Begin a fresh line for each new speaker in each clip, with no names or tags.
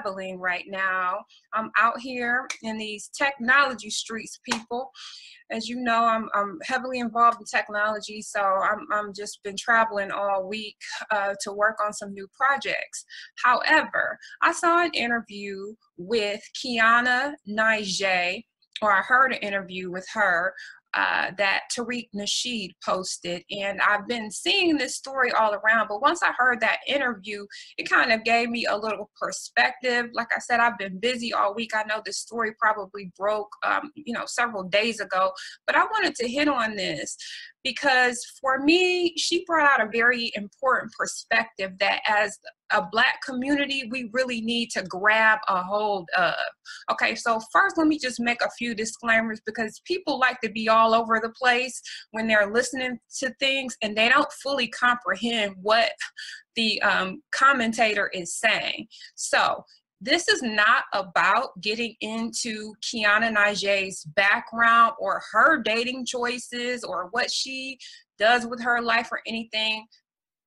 traveling right now. I'm out here in these technology streets, people. As you know, I'm heavily involved in technology, so I'm just been traveling all week to work on some new projects. However, I saw an interview with Kiana Nije, or I heard an interview with her that Tariq Nasheed posted, and I've been seeing this story all around, but once I heard that interview, it kind of gave me a little perspective. Like I said, I've been busy all week. I know this story probably broke, several days ago, but I wanted to hit on this because for me, she brought out a very important perspective that as a Black community, we really need to grab a hold of. Okay, so first, let me just make a few disclaimers because people like to be all over the place when they're listening to things and they don't fully comprehend what the commentator is saying. So this is not about getting into Kiana Nije's background or her dating choices or what she does with her life or anything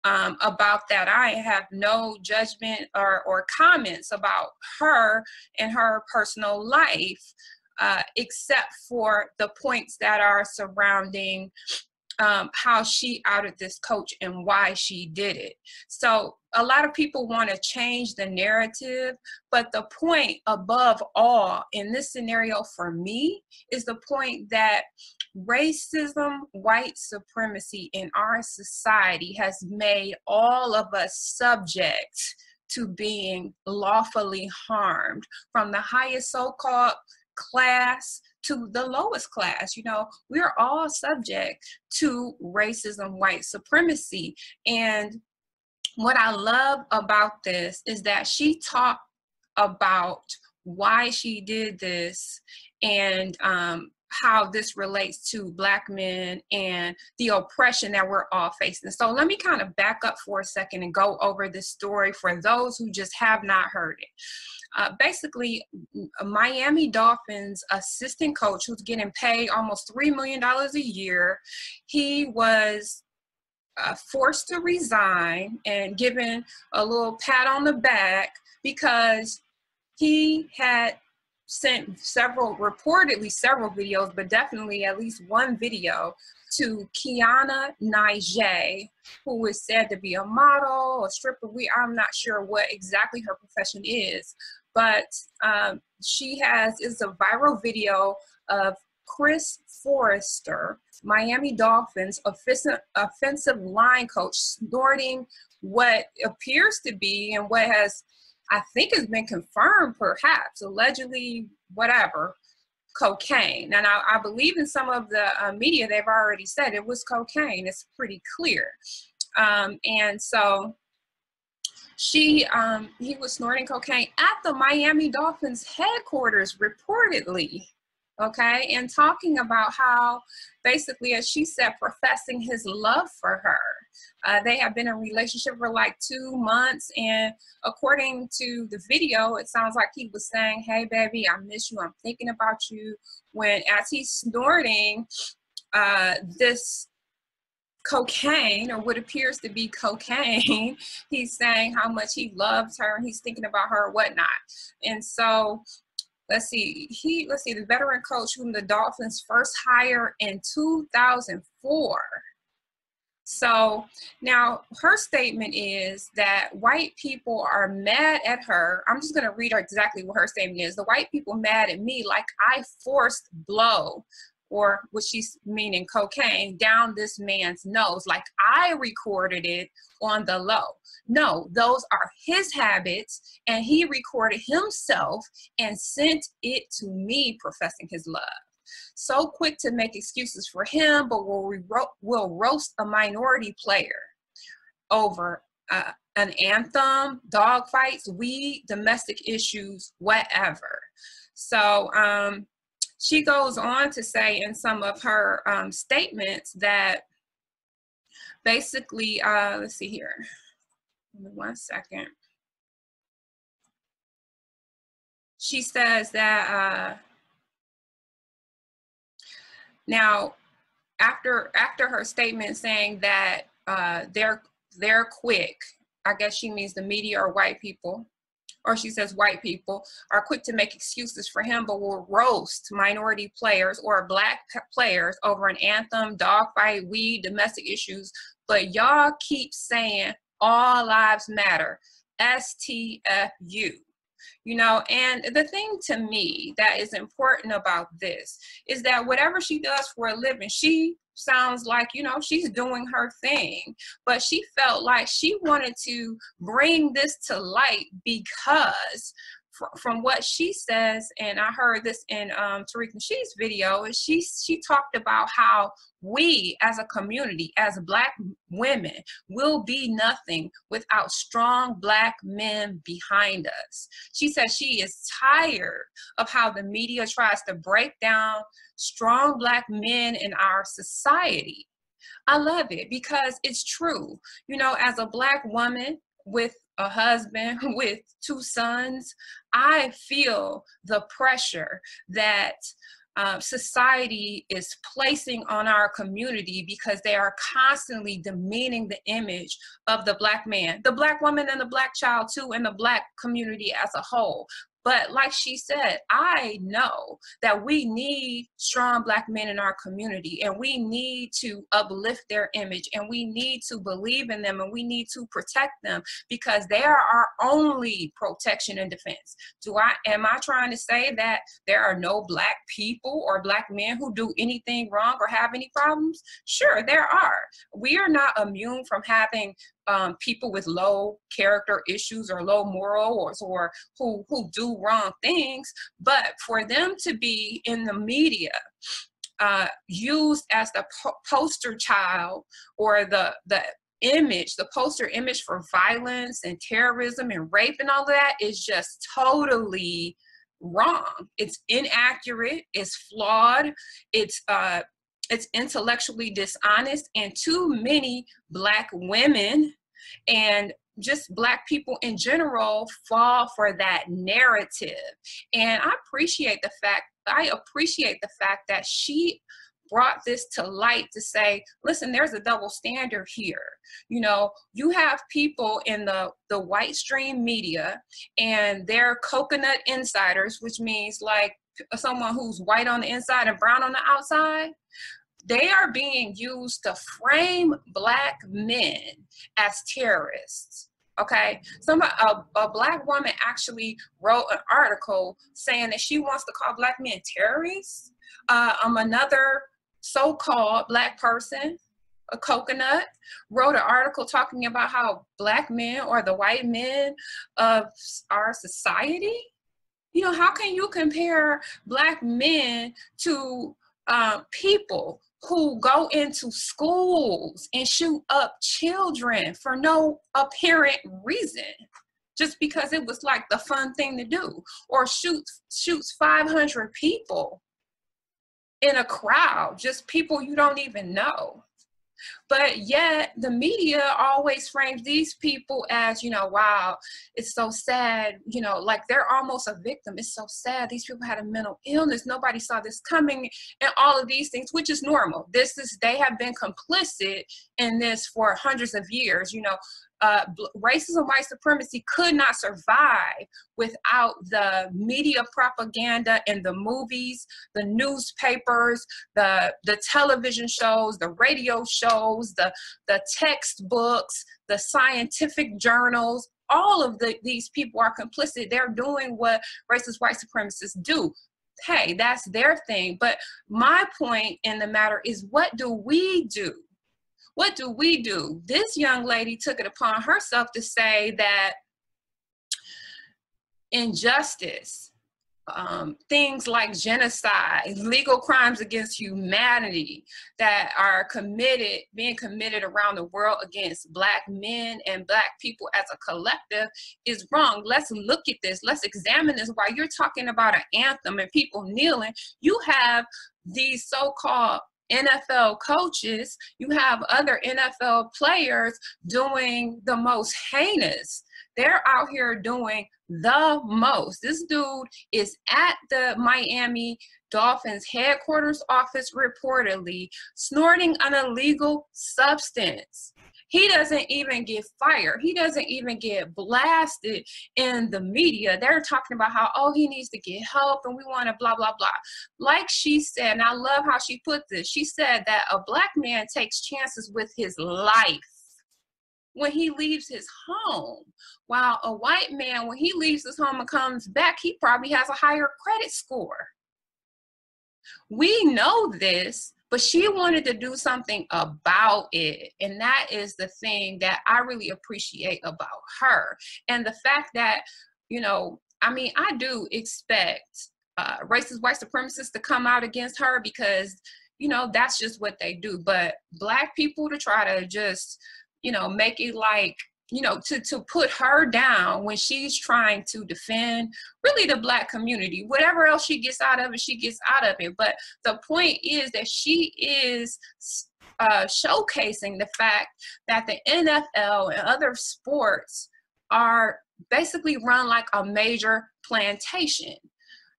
about that. I have no judgment or comments about her and her personal life, except for the points that are surrounding how she outed this coach and why she did it. So a lot of people want to change the narrative, but the point above all in this scenario for me is the point that racism, white supremacy in our society has made all of us subject to being lawfully harmed, from the highest so-called class to the lowest class. You know, we're all subject to racism, white supremacy. And what I love about this is that she talked about why she did this and how this relates to Black men and the oppression that we're all facing. So let me kind of back up for a second and go over this story for those who just have not heard it. Basically, a Miami Dolphins assistant coach who's getting paid almost $3 million a year, he was forced to resign and given a little pat on the back because he had sent reportedly several videos, but definitely at least one video to Kiana Nije, who is said to be a model, a stripper. I'm not sure what exactly her profession is, but it's a viral video of Chris Foerster, Miami Dolphins offensive line coach, snorting what appears to be and what I think has been confirmed, perhaps, allegedly, whatever, cocaine. And I believe in some of the media, they've already said it was cocaine. It's pretty clear. And so he was snorting cocaine at the Miami Dolphins headquarters, reportedly. Okay, and talking about how basically, as she said, professing his love for her. They have been in a relationship for like 2 months, and according to the video, it sounds like he was saying, "Hey, baby, I miss you. I'm thinking about you." When, as he's snorting this cocaine, or what appears to be cocaine, he's saying how much he loves her, he's thinking about her, whatnot. And so, let's see, the veteran coach whom the Dolphins first hired in 2004. So now her statement is that white people are mad at her. I'm just going to read her exactly what her statement is. The white people mad at me like I forced blow, or what she's meaning cocaine, down this man's nose, like I recorded it on the low. No, those are his habits, and he recorded himself and sent it to me, professing his love. So quick to make excuses for him, but will roast a minority player over an anthem, dog fights, weed, domestic issues, whatever. So she goes on to say in some of her statements that basically, let's see here. Give me 1 second. She says that now, after her statement saying that they're quick, I guess she means the media or white people, or she says white people, are quick to make excuses for him, but will roast minority players or black players over an anthem, dogfight, weed, domestic issues. But y'all keep saying all lives matter. STFU. You know, and the thing to me that is important about this is that whatever she does for a living, she sounds like, you know, she's doing her thing, but she felt like she wanted to bring this to light because from what she says, and I heard this in Tariq Nasheed's video, is she talked about how we as a community, as Black women, will be nothing without strong Black men behind us. She says she is tired of how the media tries to break down strong Black men in our society. I love it because it's true. You know, as a Black woman with a husband, with 2 sons, I feel the pressure that society is placing on our community because they are constantly demeaning the image of the Black man, the Black woman, and the Black child too, and the Black community as a whole. But like she said, I know that we need strong Black men in our community, and we need to uplift their image, and we need to believe in them, and we need to protect them because they are our only protection and defense. Am I trying to say that there are no Black people or Black men who do anything wrong or have any problems? Sure, there are. We are not immune from having people with low character issues or low morals or who do wrong things, but for them to be in the media used as the poster child or the image, the poster image for violence and terrorism and rape and all that is just totally wrong. It's inaccurate, it's flawed, it's intellectually dishonest, and too many Black women and just Black people in general fall for that narrative. And I appreciate the fact that she brought this to light to say, listen, there's a double standard here. You know, you have people in the white stream media, and they're coconut insiders, which means like someone who's white on the inside and brown on the outside. They are being used to frame Black men as terrorists. Okay, a Black woman actually wrote an article saying that she wants to call Black men terrorists. Another so-called Black person, a coconut, wrote an article talking about how Black men are the white men of our society. You know, how can you compare Black men to people who go into schools and shoot up children for no apparent reason, just because it was like the fun thing to do, or shoots 500 people in a crowd, just people you don't even know? But yet the media always frames these people as, you know, wow, it's so sad, you know, like they're almost a victim. It's so sad. These people had a mental illness. Nobody saw this coming, and all of these things, which is normal. They have been complicit in this for hundreds of years. You know, racism, white supremacy could not survive without the media propaganda and the movies, the newspapers, the television shows, the radio shows, the textbooks, the scientific journals. All of these people are complicit. They're doing what racist white supremacists do. Hey, that's their thing. But my point in the matter is, what do we do? What do we do? This young lady took it upon herself to say that injustice, things like genocide, legal crimes against humanity that are being committed around the world against Black men and Black people as a collective is wrong. Let's look at this. Let's examine this. While you're talking about an anthem and people kneeling, you have these so-called NFL coaches, you have other NFL players doing the most heinous They're out here doing the most. This dude is at the Miami Dolphins headquarters office reportedly snorting an illegal substance. He doesn't even get fired. He doesn't even get blasted in the media. They're talking about how, oh, he needs to get help and we want to blah, blah, blah. Like she said, and I love how she put this, she said that a Black man takes chances with his life when he leaves his home, while a white man, when he leaves his home and comes back, he probably has a higher credit score. We know this, but she wanted to do something about it. And that is the thing that I really appreciate about her. And the fact that, you know, I mean, I do expect racist white supremacists to come out against her because, you know, that's just what they do. But Black people to try to just, you know, make it like, you know, to put her down when she's trying to defend really the Black community. Whatever else she gets out of it, she gets out of it. But the point is that she is showcasing the fact that the NFL and other sports are basically run like a major plantation.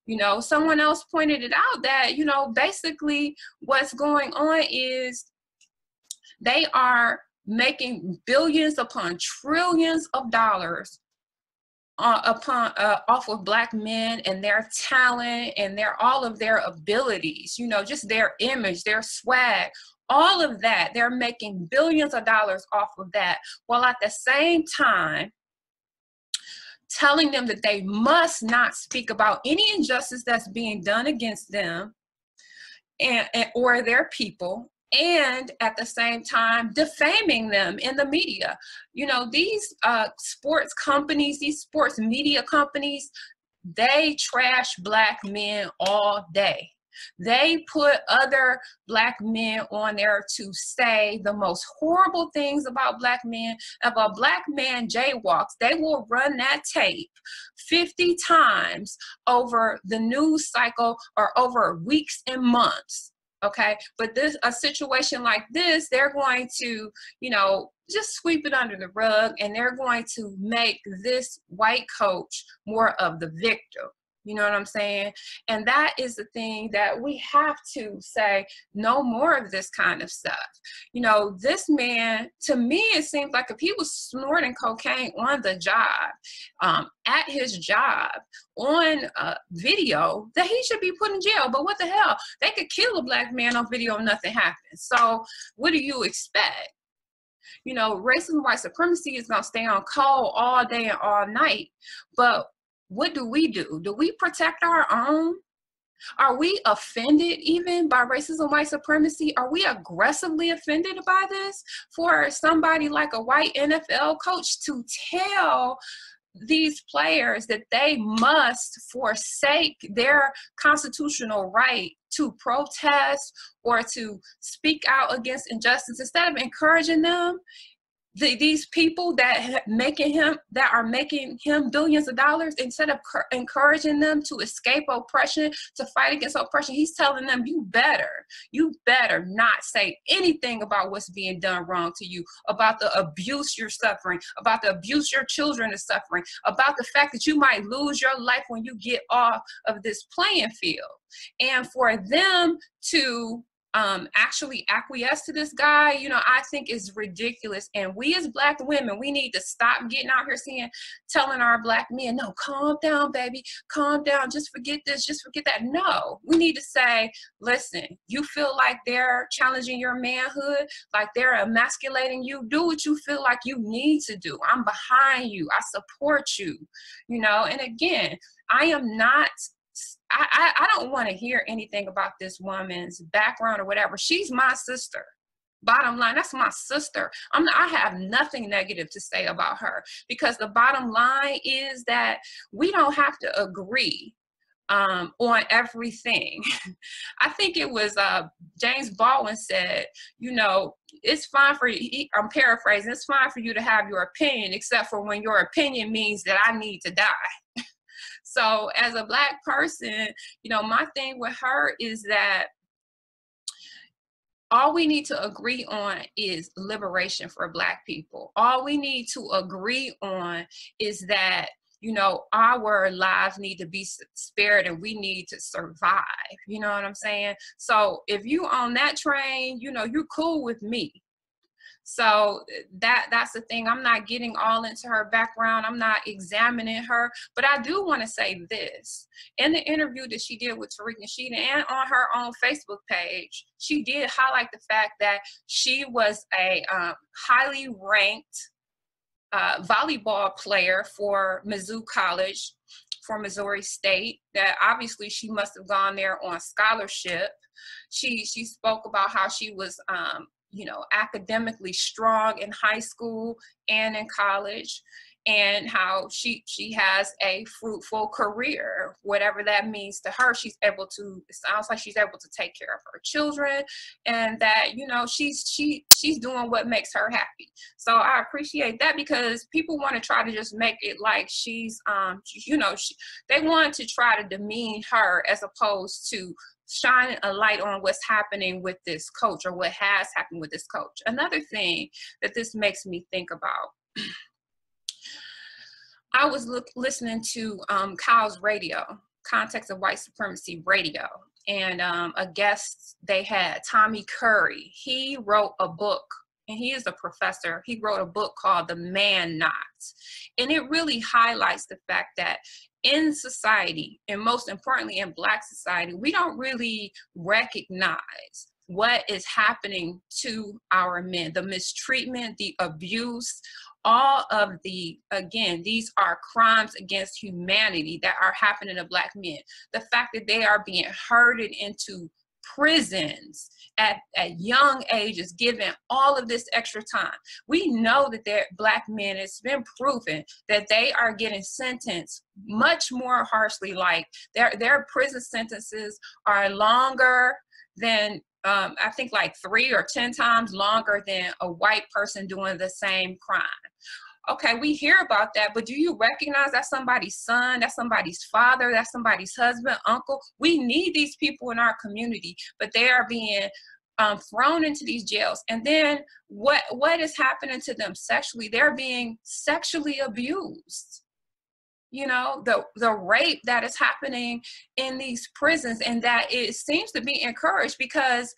You know, someone else pointed it out that, you know, basically what's going on is they are making billions upon trillions of dollars off of Black men and their talent and all of their abilities, you know, just their image, their swag, all of that. They're making billions of dollars off of that, while at the same time telling them that they must not speak about any injustice that's being done against them and or their people, and at the same time defaming them in the media. You know, these sports companies, these sports media companies, they trash Black men all day. They put other Black men on there to say the most horrible things about Black men. If a Black man jaywalks, they will run that tape 50 times over the news cycle or over weeks and months. Okay, but a situation like this, they're going to, you know, just sweep it under the rug, and they're going to make this white coach more of the victim. You know what I'm saying? And that is the thing that we have to say, no more of this kind of stuff. You know, this man, to me, it seems like if he was snorting cocaine on the job, at his job, on video, that he should be put in jail. But what the hell? They could kill a Black man on video and nothing happens. So what do you expect? You know, racism, white supremacy is going to stay on call all day and all night. But what do? Do we protect our own? Are we offended even by racism, white supremacy? Are we aggressively offended by this? For somebody like a white NFL coach to tell these players that they must forsake their constitutional right to protest or to speak out against injustice, instead of encouraging them, these people that are making him billions of dollars, instead of encouraging them to escape oppression, to fight against oppression, he's telling them, you better not say anything about what's being done wrong to you, about the abuse you're suffering, about the abuse your children are suffering, about the fact that you might lose your life when you get off of this playing field. And for them to actually acquiesce to this guy, you know, I think is ridiculous. And we as Black women, we need to stop getting out here telling our Black men, no, calm down, baby, calm down, just forget this, just forget that. No, we need to say, listen, you feel like they're challenging your manhood, like they're emasculating you, do what you feel like you need to do. I'm behind you, I support you, you know. And again, I don't want to hear anything about this woman's background or whatever. She's my sister. Bottom line, that's my sister. I have nothing negative to say about her, because the bottom line is that we don't have to agree on everything. I think it was James Baldwin said, you know, it's fine for you, I'm paraphrasing, it's fine for you to have your opinion, except for when your opinion means that I need to die. So as a Black person, you know, my thing with her is that all we need to agree on is liberation for Black people. All we need to agree on is that, you know, our lives need to be spared and we need to survive. You know what I'm saying? So if you on that train, you know, you're cool with me. So that's the thing. I'm not getting all into her background. I'm not examining her, but I do want to say this. In the interview that she did with Tariq Nasheed and on her own Facebook page, she did highlight the fact that she was a highly ranked volleyball player for Mizzou College, for Missouri State, that obviously she must have gone there on scholarship. She spoke about how she was you know, academically strong in high school and in college, and how she has a fruitful career, whatever that means to her. She's able to, it sounds like she's able to take care of her children, and that, you know, she's doing what makes her happy. So I appreciate that, because people want to try to just make it like she's you know, they want to try to demean her as opposed to shine a light on what's happening with this coach, or what has happened with this coach. Another thing that this makes me think about, I was listening to Kyle's radio, Context of White Supremacy Radio, and a guest they had, Tommy Curry. He wrote a book, and he is a professor. He wrote a book called The Man Not. And it really highlights the fact that in society, and most importantly in Black society, we don't really recognize what is happening to our men, the mistreatment, the abuse, all of the, again, these are crimes against humanity that are happening to Black men. The fact that they are being herded into prisons at young ages, given all of this extra time. We know that they're Black men, it's been proven that they are getting sentenced much more harshly. Like their prison sentences are longer than, I think like 3 or 10 times longer than a white person doing the same crime. Okay, we hear about that, but do you recognize that's somebody's son, that's somebody's father, that's somebody's husband, uncle? We need these people in our community, but they are being thrown into these jails. And then what is happening to them sexually? They're being sexually abused. You know, the rape that is happening in these prisons, and that it seems to be encouraged, because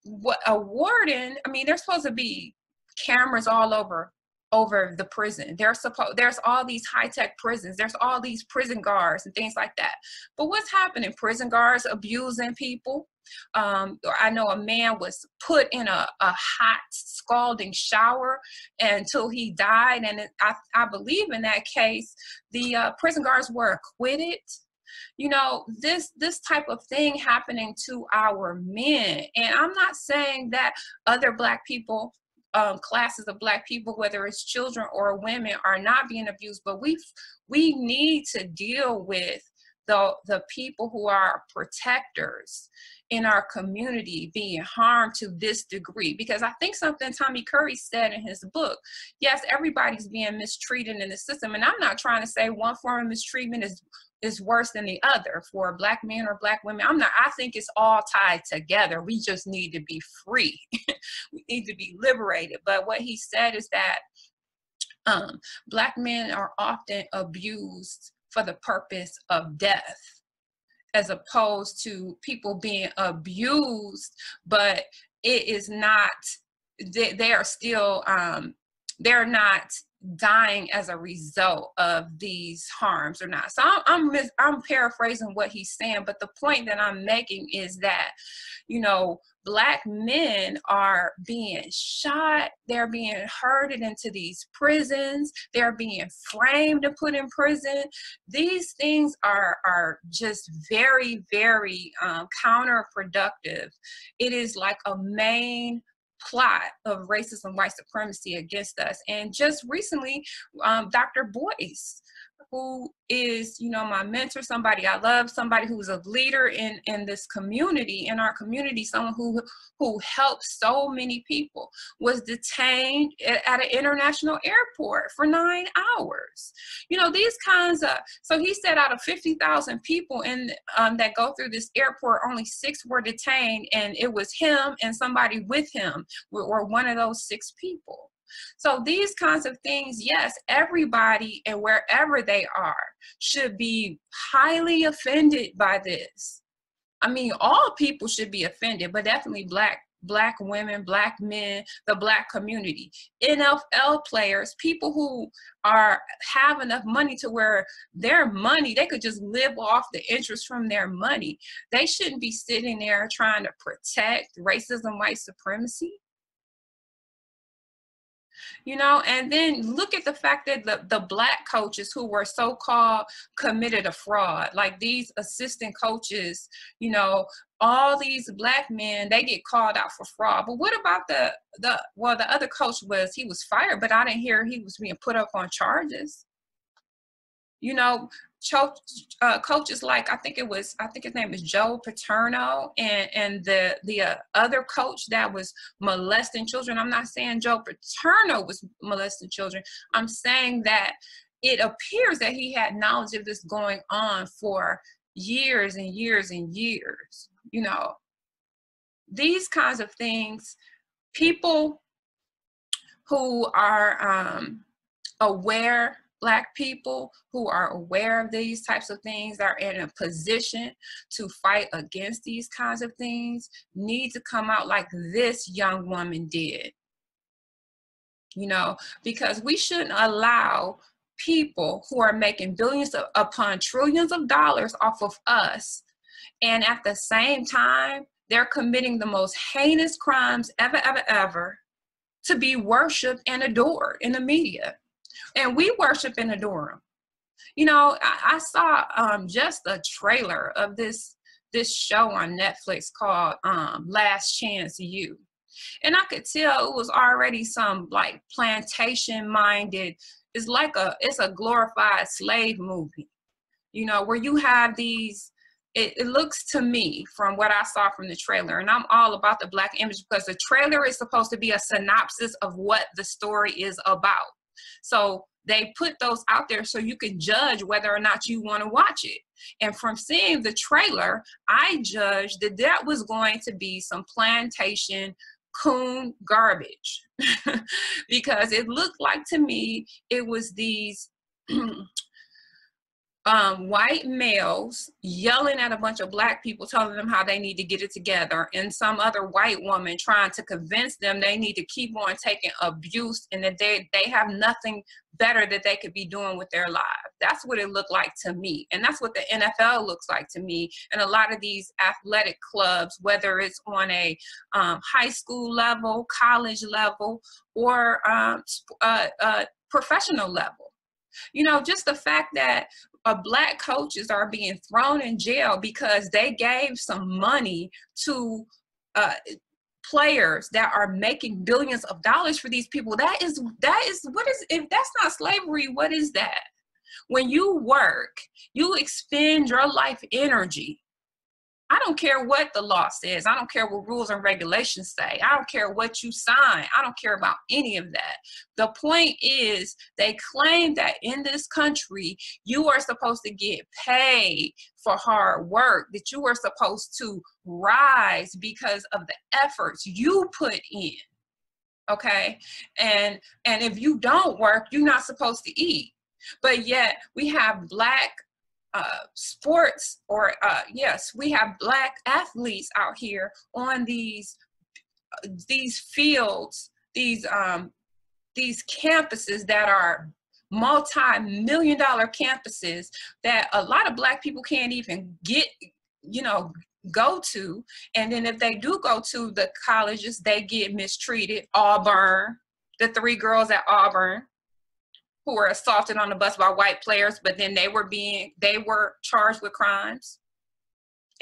what a warden, I mean, there's supposed to be cameras all over the prison. There's all these high-tech prisons. There's all these prison guards and things like that. But what's happening? Prison guards abusing people. I know a man was put in a hot, scalding shower until he died. And I believe in that case, the prison guards were acquitted. You know, this type of thing happening to our men. And I'm not saying that other Black people, classes of Black people, whether it's children or women, are not being abused, but we need to deal with the people who are protectors in our community being harmed to this degree. Because I think something Tommy Curry said in his book, yes, everybody's being mistreated in the system, and I'm not trying to say one form of mistreatment is worse than the other for Black men or Black women. I think it's all tied together. We just need to be free. We need to be liberated. But what he said is that Black men are often abused for the purpose of death, as opposed to people being abused, but it is not, they are still, they're not dying as a result of these harms or not. So I'm paraphrasing what he's saying, but the point that I'm making is that, you know, Black men are being shot, they're being herded into these prisons, they're being framed and put in prison. These things are just very, very counterproductive. It is like a main plot of racism, white supremacy against us. And just recently, Dr. Boyce who is, you know, my mentor, somebody I love, somebody who's a leader in this community, in our community, someone who helps so many people, was detained at an international airport for 9 hours. You know, these kinds of, so he said out of 50,000 people in that go through this airport, only 6 were detained, and it was him and somebody with him were one of those 6 people. So these kinds of things, yes, everybody and wherever they are should be highly offended by this. I mean, all people should be offended, but definitely black women, black men, the black community, NFL players, people who have enough money to where their money, they could just live off the interest from their money. They shouldn't be sitting there trying to protect racism, white supremacy. You know, and then look at the fact that the black coaches who were so-called committed a fraud, like these assistant coaches, you know, all these black men, they get called out for fraud. But what about the other coach he was fired, but I didn't hear he was being put up on charges. You know, coaches like, I think his name is Joe Paterno, and the other coach that was molesting children. I'm not saying Joe Paterno was molesting children. I'm saying that it appears that he had knowledge of this going on for years and years and years. You know, these kinds of things, people who are aware, Black people who are aware of these types of things, are in a position to fight against these kinds of things, need to come out like this young woman did. You know, because we shouldn't allow people who are making billions upon trillions of dollars off of us, and at the same time, they're committing the most heinous crimes ever, to be worshiped and adored in the media. And we worship and adore them. You know, I saw just a trailer of this show on Netflix called Last Chance U. And I could tell it was already some like plantation minded. It's a glorified slave movie, you know, where you have these, it looks to me from what I saw from the trailer, and I'm all about the Black image because the trailer is supposed to be a synopsis of what the story is about. So they put those out there so you can judge whether or not you want to watch it. And from seeing the trailer, I judged that that was going to be some plantation coon garbage because it looked like to me it was these white males yelling at a bunch of Black people, telling them how they need to get it together, and some other white woman trying to convince them they need to keep on taking abuse and that they have nothing better that they could be doing with their lives. That's what it looked like to me. And that's what the NFL looks like to me. And a lot of these athletic clubs, whether it's on a high school level, college level, or professional level. You know, just the fact that Black coaches are being thrown in jail because they gave some money to players that are making billions of dollars for these people. That is what is, if that's not slavery, what is that? When you work, you expend your life energy. I don't care what the law says. I don't care what rules and regulations say. I don't care what you sign. I don't care about any of that. The point is, they claim that in this country, you are supposed to get paid for hard work, that you are supposed to rise because of the efforts you put in. Okay? And if you don't work, you're not supposed to eat. But yet we have Black sports, or yes, we have Black athletes out here on these fields, these campuses that are multi-million-dollar campuses that a lot of Black people can't even get, you know, go to. And then if they do go to the colleges, they get mistreated. Auburn, the 3 girls at Auburn who were assaulted on the bus by white players, but then they were charged with crimes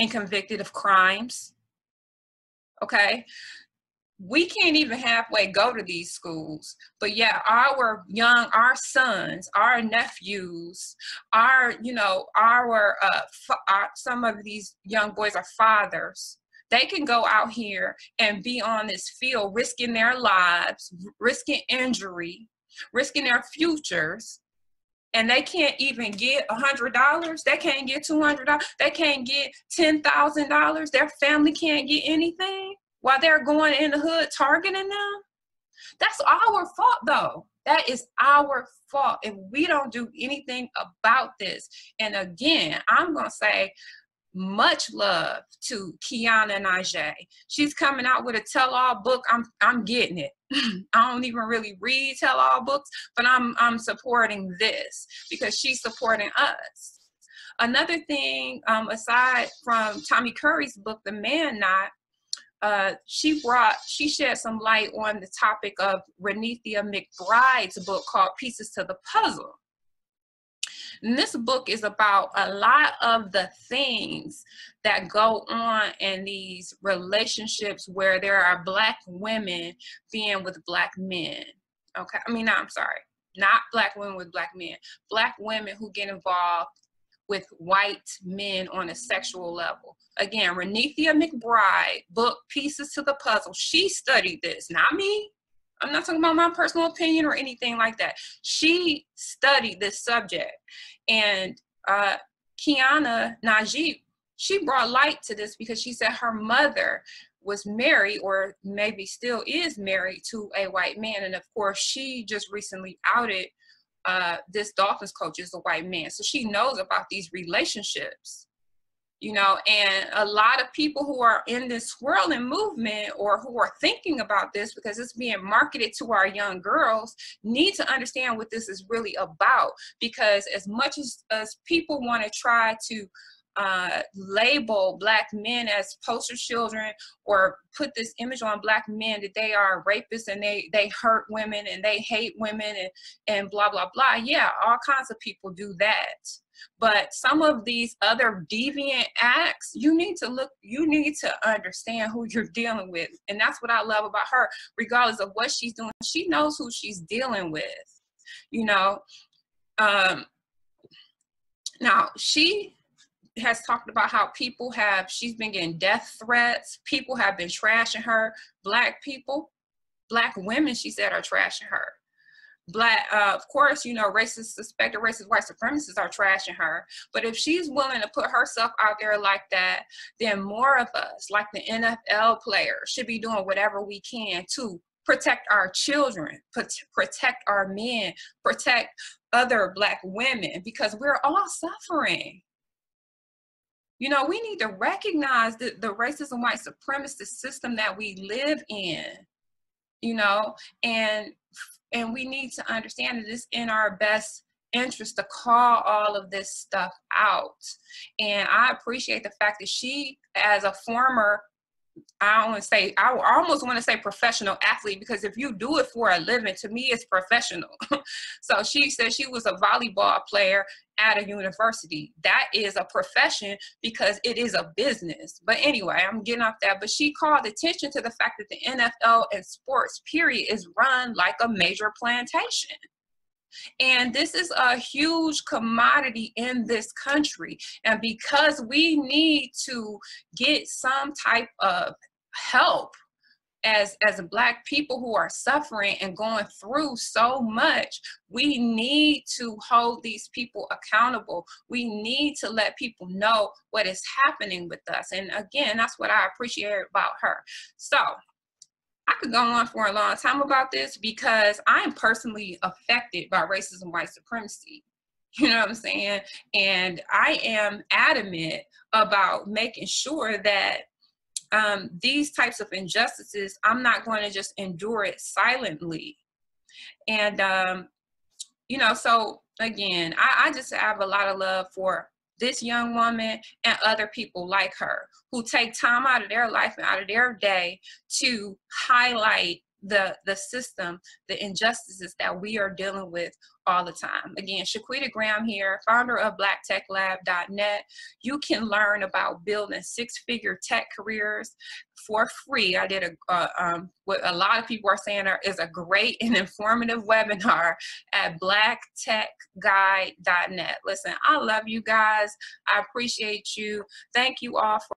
and convicted of crimes. Okay. we can't even halfway go to these schools, but yeah, our sons, our nephews, some of these young boys are fathers. They can go out here and be on this field, risking their lives, risking injury, risking their futures, and they can't even get $100. They can't get $200. They can't get $10,000. Their family can't get anything while they're going in the hood targeting them. That's our fault, though. That is our fault if we don't do anything about this. And again, I'm going to say much love to Kiana Najee. She's coming out with a tell-all book. I'm getting it. I don't even really read tell-all books, but I'm supporting this because she's supporting us. Another thing, aside from Tommy Curry's book, The Man Knot, she shed some light on the topic of Renethia McBride's book called Pieces to the Puzzle. And this book is about a lot of the things that go on in these relationships where there are Black women being with Black men. Okay, I'm sorry, not Black women with Black men. Black women who get involved with white men on a sexual level. Again, Renethia McBride, book Pieces to the Puzzle. She studied this, not me. I'm not talking about my personal opinion or anything like that. She studied this subject. And Kiana Najee, she brought light to this because she said her mother was married, or maybe still is married, to a white man. And of course, she just recently outed this Dolphins coach is a white man. So she knows about these relationships. And a lot of people who are in this swirling movement or who are thinking about this because it's being marketed to our young girls need to understand what this is really about. Because as much as people want to try to label Black men as poster children or put this image on Black men that they are rapists and they hurt women and they hate women and blah, blah, blah. Yeah, all kinds of people do that. But some of these other deviant acts, you need to understand who you're dealing with. And that's what I love about her. Regardless of what she's doing, she knows who she's dealing with, Now, she has talked about how she's been getting death threats. People have been trashing her. Black people, Black women, she said, are trashing her. Of course, suspected racist white supremacists are trashing her. But if she's willing to put herself out there like that, then more of us, like the NFL players, should be doing whatever we can to protect our children, protect our men, protect other Black women, because we're all suffering. We need to recognize the racist and white supremacist system that we live in, and we need to understand that it's in our best interest to call all of this stuff out. And I appreciate the fact that she, as a former, I almost want to say professional athlete, because if you do it for a living, to me, it's professional. So she said she was a volleyball player at a university. That is a profession because it is a business. But anyway, I'm getting off that. But she called attention to the fact that the NFL and sports, period, is run like a major plantation. And this is a huge commodity in this country. And because we need to get some type of help as Black people who are suffering and going through so much, we need to hold these people accountable. We need to let people know what is happening with us. And again, that's what I appreciate about her. So I could go on for a long time about this because I'm personally affected by racism, white supremacy. You know what I'm saying? And I am adamant about making sure that these types of injustices, I'm not going to just endure it silently. And, so again, I just have a lot of love for this young woman and other people like her who take time out of their life and out of their day to highlight the system, the injustices that we are dealing with all the time. Again, Shaquita Graham here, founder of blacktechlab.net. You can learn about building six-figure tech careers for free. I did what a lot of people are saying is a great and informative webinar at blacktechguide.net. Listen, I love you guys. I appreciate you. Thank you all for